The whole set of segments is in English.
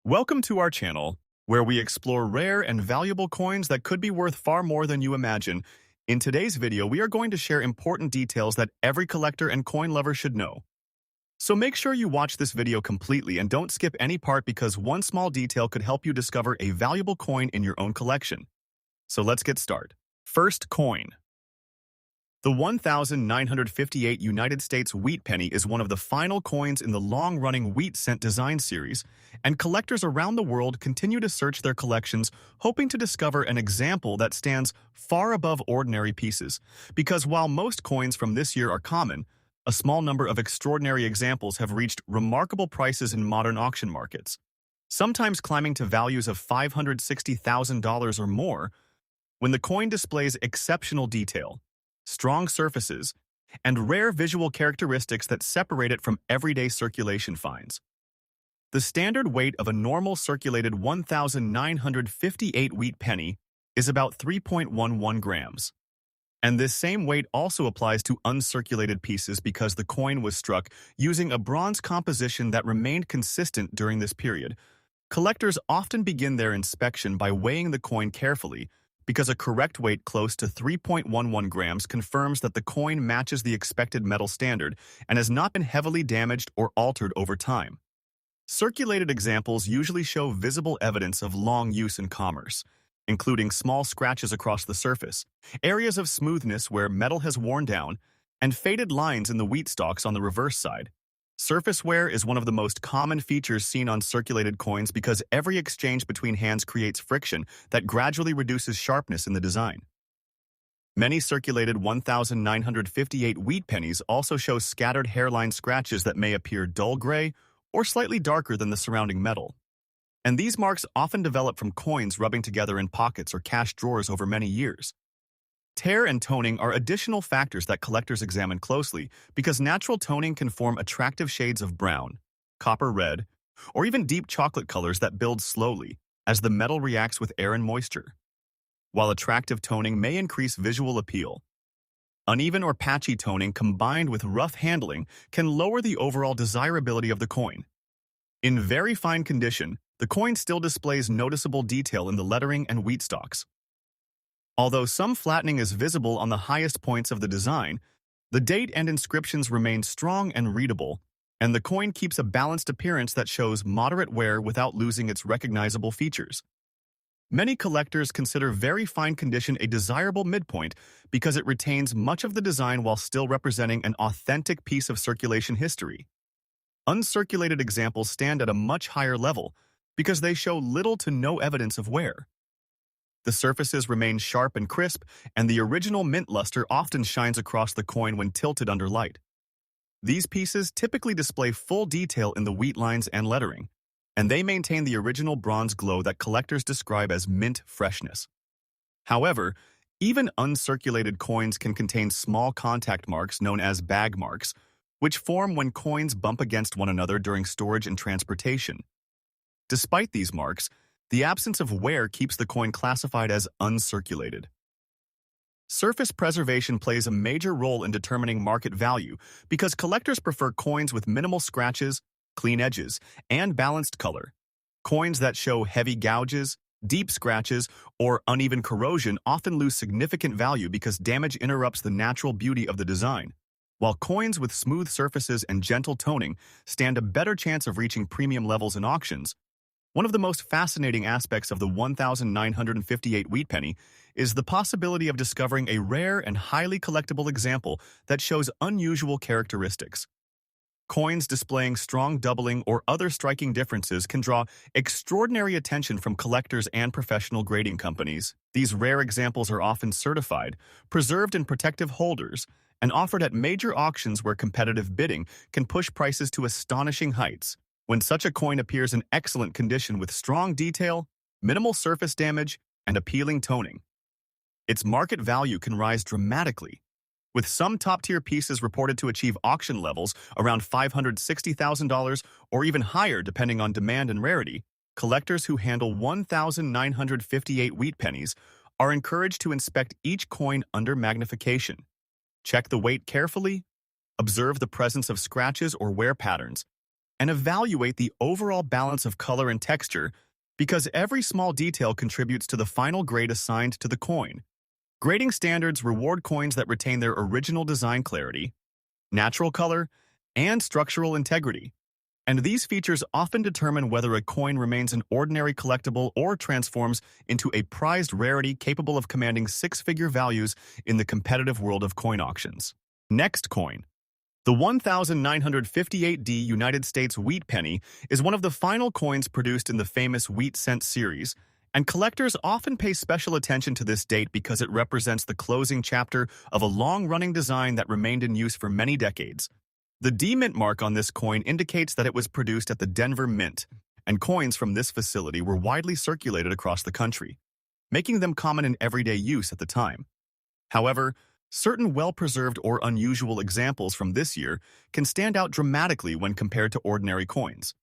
Welcome to our channel, where we explore rare and valuable coins that could be worth far more than you imagine. In today's video, we are going to share important details that every collector and coin lover should know. So make sure you watch this video completely and don't skip any part because one small detail could help you discover a valuable coin in your own collection. So let's get started. First coin. The 1958 United States Wheat Penny is one of the final coins in the long-running wheat cent design series, and collectors around the world continue to search their collections hoping to discover an example that stands far above ordinary pieces. Because while most coins from this year are common, a small number of extraordinary examples have reached remarkable prices in modern auction markets, sometimes climbing to values of $560,000 or more. When the coin displays exceptional detail, strong surfaces, and rare visual characteristics that separate it from everyday circulation finds. The standard weight of a normal circulated 1958 wheat penny is about 3.11 grams. And this same weight also applies to uncirculated pieces because the coin was struck using a bronze composition that remained consistent during this period. Collectors often begin their inspection by weighing the coin carefully, because a correct weight close to 3.11 grams confirms that the coin matches the expected metal standard and has not been heavily damaged or altered over time. Circulated examples usually show visible evidence of long use in commerce, including small scratches across the surface, areas of smoothness where metal has worn down, and faded lines in the wheat stalks on the reverse side. Surface wear is one of the most common features seen on circulated coins because every exchange between hands creates friction that gradually reduces sharpness in the design. Many circulated 1958 wheat pennies also show scattered hairline scratches that may appear dull gray or slightly darker than the surrounding metal. And these marks often develop from coins rubbing together in pockets or cash drawers over many years. Tear and toning are additional factors that collectors examine closely because natural toning can form attractive shades of brown, copper red, or even deep chocolate colors that build slowly as the metal reacts with air and moisture. While attractive toning may increase visual appeal, uneven or patchy toning combined with rough handling can lower the overall desirability of the coin. In very fine condition, the coin still displays noticeable detail in the lettering and wheat stalks. Although some flattening is visible on the highest points of the design, the date and inscriptions remain strong and readable, and the coin keeps a balanced appearance that shows moderate wear without losing its recognizable features. Many collectors consider very fine condition a desirable midpoint because it retains much of the design while still representing an authentic piece of circulation history. Uncirculated examples stand at a much higher level because they show little to no evidence of wear. The surfaces remain sharp and crisp, and the original mint luster often shines across the coin when tilted under light. These pieces typically display full detail in the wheat lines and lettering, and they maintain the original bronze glow that collectors describe as mint freshness. However, even uncirculated coins can contain small contact marks known as bag marks, which form when coins bump against one another during storage and transportation. Despite these marks, the absence of wear keeps the coin classified as uncirculated. Surface preservation plays a major role in determining market value because collectors prefer coins with minimal scratches, clean edges, and balanced color. Coins that show heavy gouges, deep scratches, or uneven corrosion often lose significant value because damage interrupts the natural beauty of the design, while coins with smooth surfaces and gentle toning stand a better chance of reaching premium levels in auctions. One of the most fascinating aspects of the 1958 wheat penny is the possibility of discovering a rare and highly collectible example that shows unusual characteristics. Coins displaying strong doubling or other striking differences can draw extraordinary attention from collectors and professional grading companies. These rare examples are often certified, preserved in protective holders, and offered at major auctions where competitive bidding can push prices to astonishing heights. When such a coin appears in excellent condition with strong detail, minimal surface damage, and appealing toning, its market value can rise dramatically, with some top-tier pieces reported to achieve auction levels around $560,000 or even higher depending on demand and rarity. Collectors who handle 1958 wheat pennies are encouraged to inspect each coin under magnification. Check the weight carefully, observe the presence of scratches or wear patterns, and evaluate the overall balance of color and texture because every small detail contributes to the final grade assigned to the coin. Grading standards reward coins that retain their original design clarity, natural color, and structural integrity. And these features often determine whether a coin remains an ordinary collectible or transforms into a prized rarity capable of commanding six-figure values in the competitive world of coin auctions. Next coin. The 1958D United States Wheat Penny is one of the final coins produced in the famous Wheat Cent series, and collectors often pay special attention to this date because it represents the closing chapter of a long-running design that remained in use for many decades. The D Mint mark on this coin indicates that it was produced at the Denver Mint, and coins from this facility were widely circulated across the country, making them common in everyday use at the time. However, certain well-preserved or unusual examples from this year can stand out dramatically when compared to ordinary coins,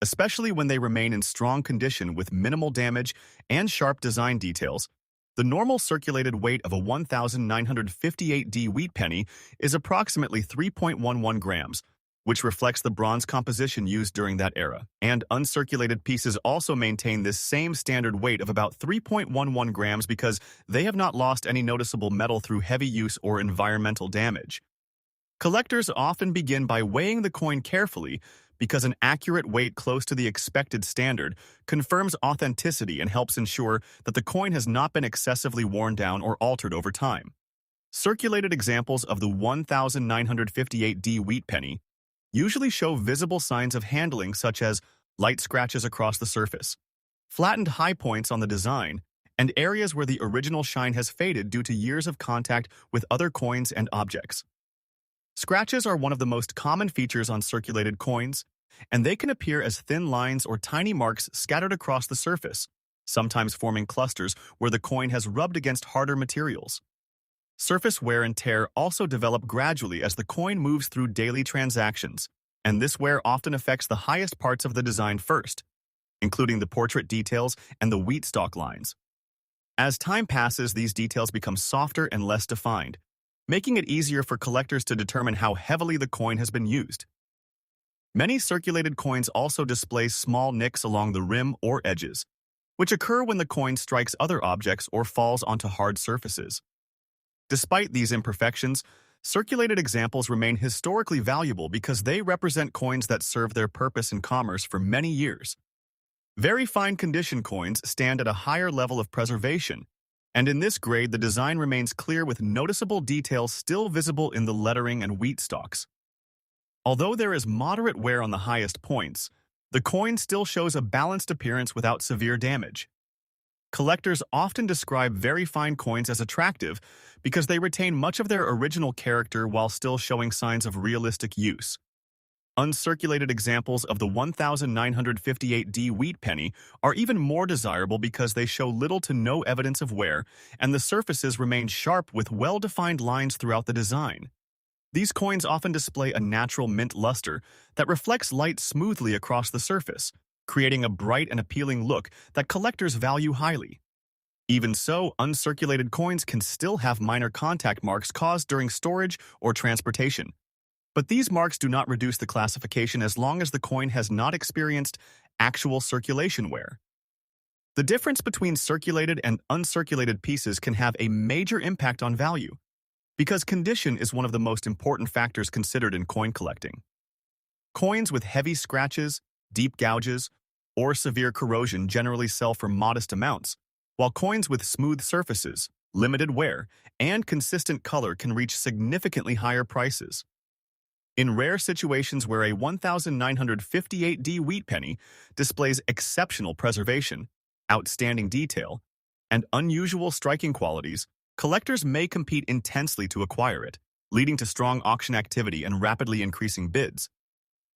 especially when they remain in strong condition with minimal damage and sharp design details. The normal circulated weight of a 1958D wheat penny is approximately 3.11 grams, which reflects the bronze composition used during that era, and uncirculated pieces also maintain this same standard weight of about 3.11 grams because they have not lost any noticeable metal through heavy use or environmental damage. Collectors often begin by weighing the coin carefully because an accurate weight close to the expected standard confirms authenticity and helps ensure that the coin has not been excessively worn down or altered over time. Circulated examples of the 1958D wheat penny usually show visible signs of handling such as light scratches across the surface, flattened high points on the design, and areas where the original shine has faded due to years of contact with other coins and objects. Scratches are one of the most common features on circulated coins, and they can appear as thin lines or tiny marks scattered across the surface, sometimes forming clusters where the coin has rubbed against harder materials. Surface wear and tear also develop gradually as the coin moves through daily transactions, and this wear often affects the highest parts of the design first, including the portrait details and the wheat stalk lines. As time passes, these details become softer and less defined, making it easier for collectors to determine how heavily the coin has been used. Many circulated coins also display small nicks along the rim or edges, which occur when the coin strikes other objects or falls onto hard surfaces. Despite these imperfections, circulated examples remain historically valuable because they represent coins that serve their purpose in commerce for many years. Very fine condition coins stand at a higher level of preservation, and in this grade the design remains clear with noticeable details still visible in the lettering and wheat stalks. Although there is moderate wear on the highest points, the coin still shows a balanced appearance without severe damage. Collectors often describe very fine coins as attractive because they retain much of their original character while still showing signs of realistic use. Uncirculated examples of the 1958D wheat penny are even more desirable because they show little to no evidence of wear, and the surfaces remain sharp with well-defined lines throughout the design. These coins often display a natural mint luster that reflects light smoothly across the surface, creating a bright and appealing look that collectors value highly. Even so, uncirculated coins can still have minor contact marks caused during storage or transportation. But these marks do not reduce the classification as long as the coin has not experienced actual circulation wear. The difference between circulated and uncirculated pieces can have a major impact on value, because condition is one of the most important factors considered in coin collecting. Coins with heavy scratches, deep gouges, or severe corrosion generally sell for modest amounts, while coins with smooth surfaces, limited wear, and consistent color can reach significantly higher prices. In rare situations where a 1958D wheat penny displays exceptional preservation, outstanding detail, and unusual striking qualities, collectors may compete intensely to acquire it, leading to strong auction activity and rapidly increasing bids.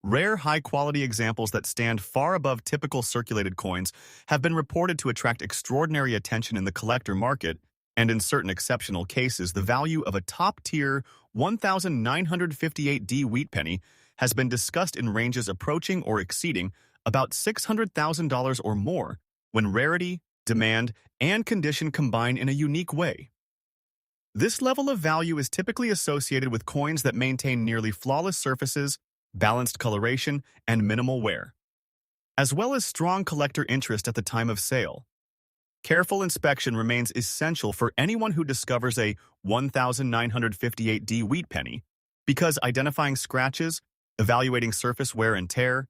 Rare, high-quality examples that stand far above typical circulated coins have been reported to attract extraordinary attention in the collector market, and in certain exceptional cases, the value of a top-tier 1958D wheat penny has been discussed in ranges approaching or exceeding about $600,000 or more when rarity, demand, and condition combine in a unique way. This level of value is typically associated with coins that maintain nearly flawless surfaces, balanced coloration, and minimal wear, as well as strong collector interest at the time of sale. Careful inspection remains essential for anyone who discovers a 1958D wheat penny, because identifying scratches, evaluating surface wear and tear,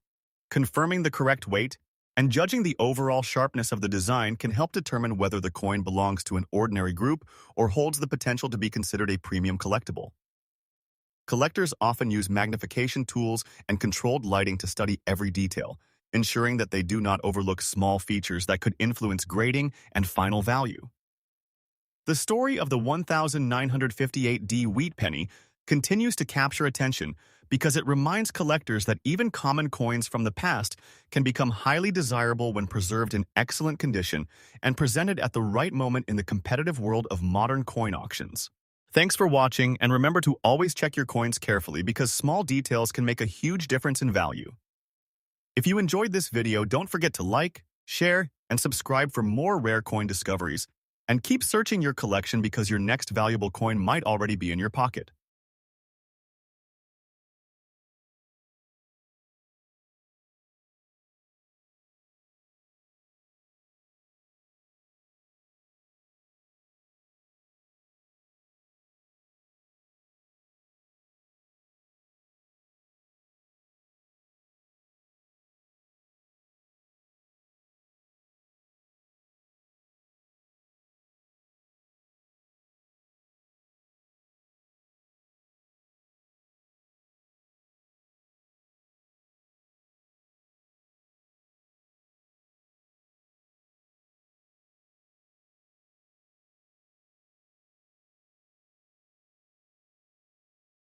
confirming the correct weight, and judging the overall sharpness of the design can help determine whether the coin belongs to an ordinary group or holds the potential to be considered a premium collectible. Collectors often use magnification tools and controlled lighting to study every detail, ensuring that they do not overlook small features that could influence grading and final value. The story of the 1958D wheat penny continues to capture attention because it reminds collectors that even common coins from the past can become highly desirable when preserved in excellent condition and presented at the right moment in the competitive world of modern coin auctions. Thanks for watching, and remember to always check your coins carefully because small details can make a huge difference in value. If you enjoyed this video, don't forget to like, share, and subscribe for more rare coin discoveries, and keep searching your collection because your next valuable coin might already be in your pocket.